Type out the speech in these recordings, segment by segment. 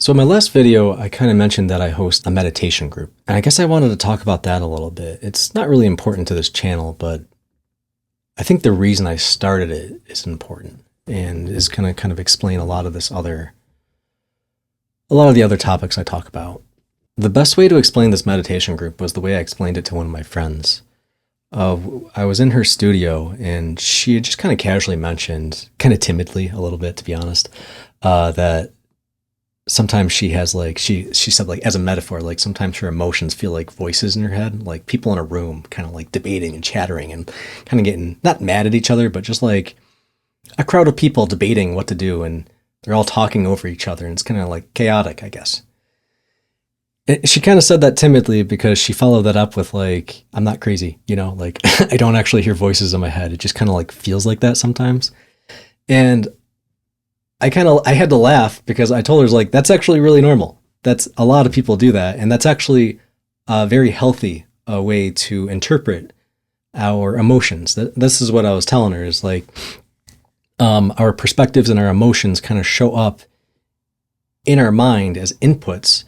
So in my last video, I kind of mentioned that I host a meditation group. And I guess I wanted to talk about that a little bit. It's not really important to this channel, but I think the reason I started it is important and is going to kind of explain a lot of the other topics I talk about. The best way to explain this meditation group was the way I explained it to one of my friends. I was in her studio and she had just kind of casually mentioned, kind of timidly a little bit, to be honest, that sometimes she has she said, like, as a metaphor, like sometimes her emotions feel like voices in her head, like people in a room kind of like debating and chattering and kind of getting not mad at each other, but just like a crowd of people debating what to do, and they're all talking over each other, and it's kind of like chaotic, I guess. She kind of said that timidly because she followed that up with, like, I'm not crazy, like I don't actually hear voices in my head. It just kind of like feels like that sometimes. And I had to laugh because I told her, like, that's actually really normal. That's a lot of people do that. And that's actually a very healthy way to interpret our emotions. This is what I was telling her, is like, our perspectives and our emotions kind of show up in our mind as inputs.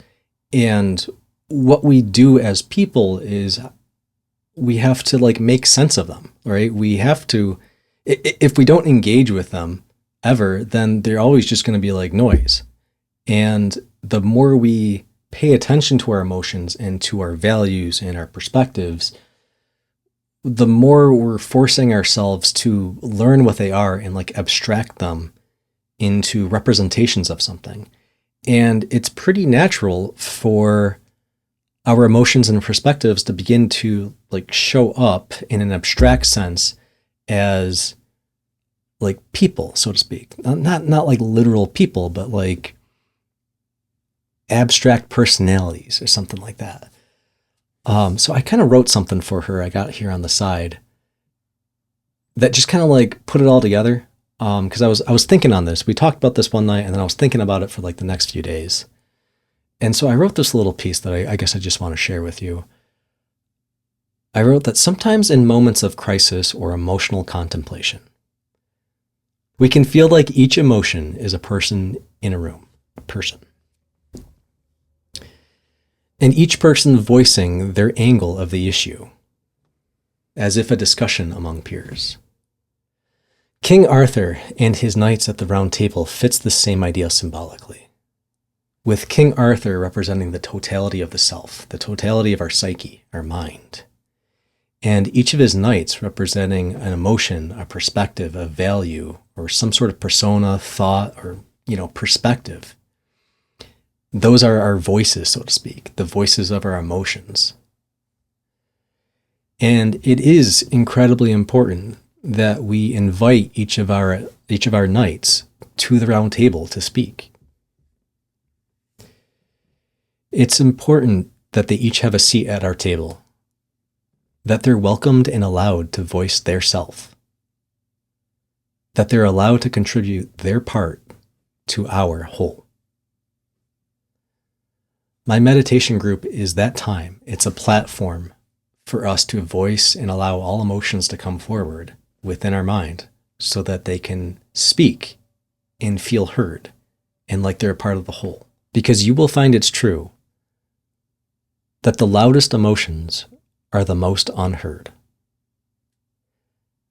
And what we do as people is we have to, like, make sense of them, right? We have to, if we don't engage with them ever, then they're always just going to be like noise. And the more we pay attention to our emotions and to our values and our perspectives, the more we're forcing ourselves to learn what they are and, like, abstract them into representations of something. And it's pretty natural for our emotions and perspectives to begin to, like, show up in an abstract sense as, like, people, so to speak. Not like literal people, but like abstract personalities or something like that. So I kind of wrote something for her I got here on the side that just kind of like put it all together. Because I was thinking on this. We talked about this one night, and then I was thinking about it for, like, the next few days. And so I wrote this little piece that I guess I just want to share with you. I wrote that sometimes in moments of crisis or emotional contemplation, we can feel like each emotion is a person in a room, a person. And each person voicing their angle of the issue, as if a discussion among peers. King Arthur and his knights at the Round Table fits the same idea symbolically, with King Arthur representing the totality of the self, the totality of our psyche, our mind, and each of his knights representing an emotion, a perspective, a value, or some sort of persona, thought, or, perspective. Those are our voices, so to speak, the voices of our emotions. And it is incredibly important that we invite each of our knights to the round table to speak. It's important that they each have a seat at our table, that they're welcomed and allowed to voice their self, that they're allowed to contribute their part to our whole. My meditation group is that time. It's a platform for us to voice and allow all emotions to come forward within our mind so that they can speak and feel heard and like they're a part of the whole. Because you will find it's true that the loudest emotions are the most unheard.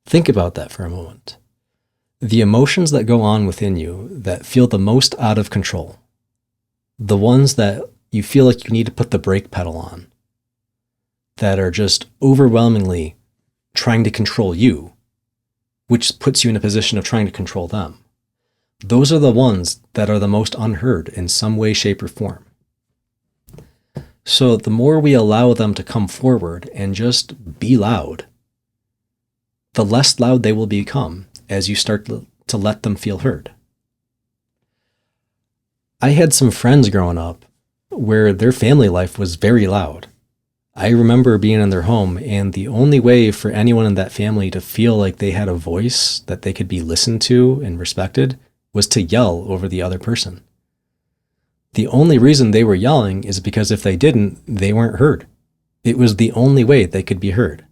Think about that for a moment. The emotions that go on within you that feel the most out of control, the ones that you feel like you need to put the brake pedal on, that are just overwhelmingly trying to control you, which puts you in a position of trying to control them. Those are the ones that are the most unheard in some way, shape, or form. So the more we allow them to come forward and just be loud, the less loud they will become as you start to let them feel heard. I had some friends growing up where their family life was very loud. I remember being in their home, and the only way for anyone in that family to feel like they had a voice, that they could be listened to and respected, was to yell over the other person. The only reason they were yelling is because if they didn't, they weren't heard. It was the only way they could be heard.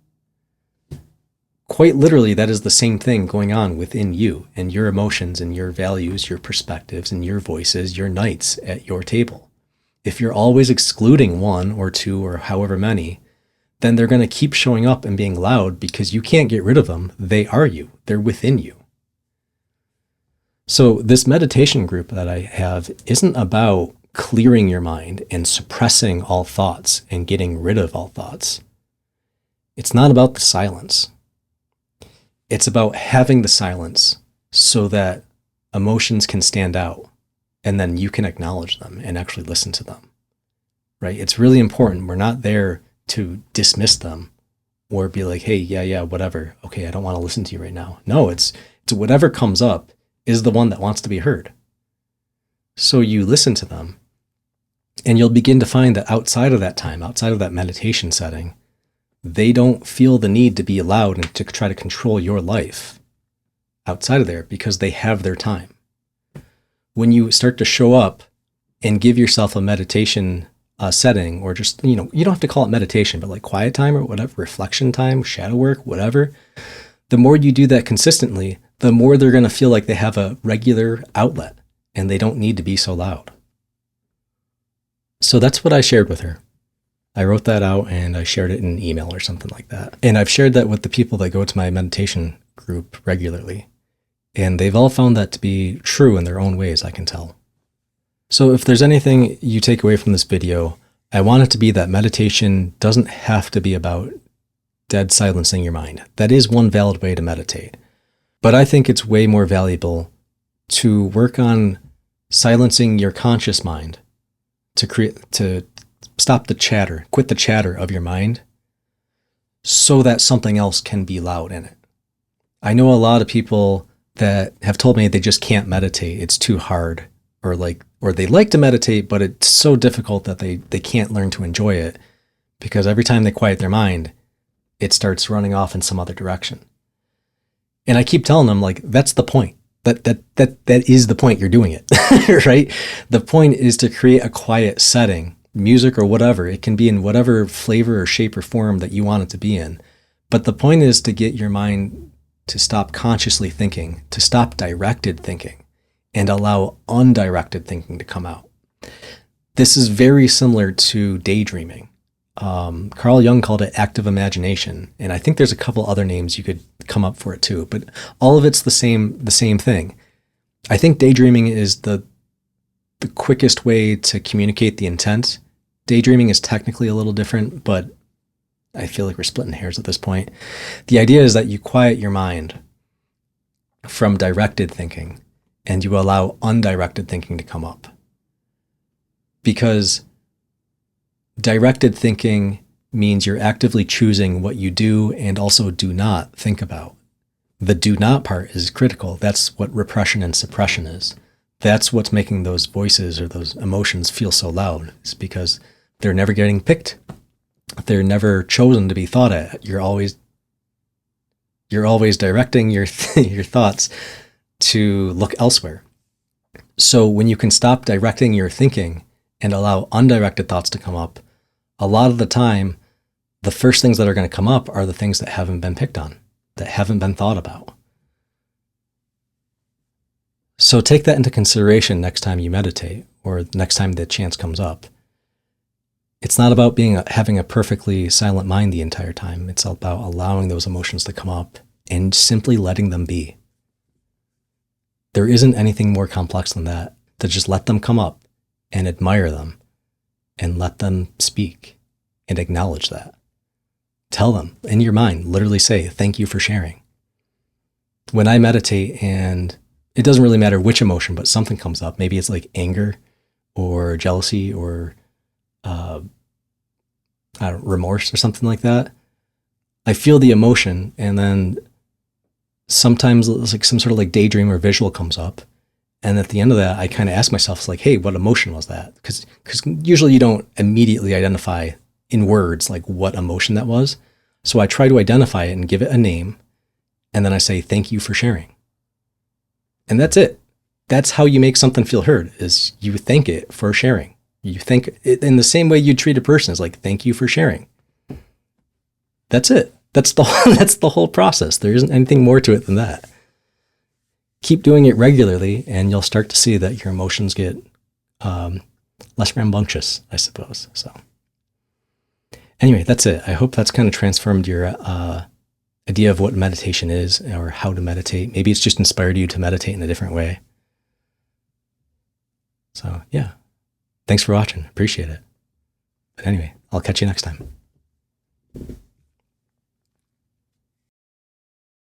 quite literally, that is the same thing going on within you and your emotions and your values, your perspectives and your voices, your knights at your table. If you're always excluding one or two or however many, then they're going to keep showing up and being loud because you can't get rid of them. They are you. They're within you. So this meditation group that I have isn't about clearing your mind and suppressing all thoughts and getting rid of all thoughts. It's not about the silence. It's about having the silence so that emotions can stand out and then you can acknowledge them and actually listen to them, right? It's really important. We're not there to dismiss them or be like, hey, yeah, whatever. Okay, I don't want to listen to you right now. No, it's whatever comes up is the one that wants to be heard. So you listen to them and you'll begin to find that outside of that time, outside of that meditation setting, they don't feel the need to be allowed and to try to control your life outside of there because they have their time. When you start to show up and give yourself a meditation setting, or just, you don't have to call it meditation, but like quiet time or whatever, reflection time, shadow work, whatever, the more you do that consistently, the more they're going to feel like they have a regular outlet and they don't need to be so loud. So that's what I shared with her. I wrote that out and I shared it in an email or something like that. And I've shared that with the people that go to my meditation group regularly. And they've all found that to be true in their own ways, I can tell. So if there's anything you take away from this video, I want it to be that meditation doesn't have to be about dead silencing your mind. That is one valid way to meditate. But I think it's way more valuable to work on silencing your conscious mind, to stop the chatter, quit the chatter of your mind so that something else can be loud in it. I know a lot of people that have told me they just can't meditate. It's too hard, or they like to meditate, but it's so difficult that they can't learn to enjoy it because every time they quiet their mind, it starts running off in some other direction. And I keep telling them, like, that's the point. That is the point you're doing it, right? The point is to create a quiet setting, music or whatever. It can be in whatever flavor or shape or form that you want it to be in. But the point is to get your mind to stop consciously thinking, to stop directed thinking, and allow undirected thinking to come out. This is very similar to daydreaming. Carl Jung called it active imagination, and I think there's a couple other names you could come up for it too, but all of it's the same thing. I think daydreaming is the quickest way to communicate the intent. Daydreaming is technically a little different, but I feel like we're splitting hairs at this point. The idea is that you quiet your mind from directed thinking and you allow undirected thinking to come up. Because directed thinking means you're actively choosing what you do and also do not think about. The do not part is critical. That's what repression and suppression is. That's what's making those voices or those emotions feel so loud. It's because they're never getting picked. They're never chosen to be thought at. You're always directing your thoughts to look elsewhere. So when you can stop directing your thinking and allow undirected thoughts to come up, a lot of the time, the first things that are going to come up are the things that haven't been picked on, that haven't been thought about. So take that into consideration next time you meditate or next time the chance comes up. It's not about having a perfectly silent mind the entire time. It's about allowing those emotions to come up and simply letting them be. There isn't anything more complex than that, to just let them come up and admire them and let them speak and acknowledge that. Tell them in your mind, literally say, thank you for sharing. When I meditate, and it doesn't really matter which emotion, but something comes up, maybe it's like anger or jealousy or remorse or something like that. I feel the emotion, and then sometimes it's like some sort of like daydream or visual comes up. And at the end of that, I kind of ask myself, it's like, hey, what emotion was that? Because usually you don't immediately identify in words like what emotion that was. So I try to identify it and give it a name. And then I say, thank you for sharing. And that's it. That's how you make something feel heard, is you thank it for sharing. You thank it in the same way you treat a person, is like, thank you for sharing. That's it. That's the that's the whole process. There isn't anything more to it than that. Keep doing it regularly, and you'll start to see that your emotions get less rambunctious, I suppose. So anyway, that's it. I hope that's kind of transformed your idea of what meditation is or how to meditate. Maybe it's just inspired you to meditate in a different way. So yeah, thanks for watching. Appreciate it. But anyway, I'll catch you next time.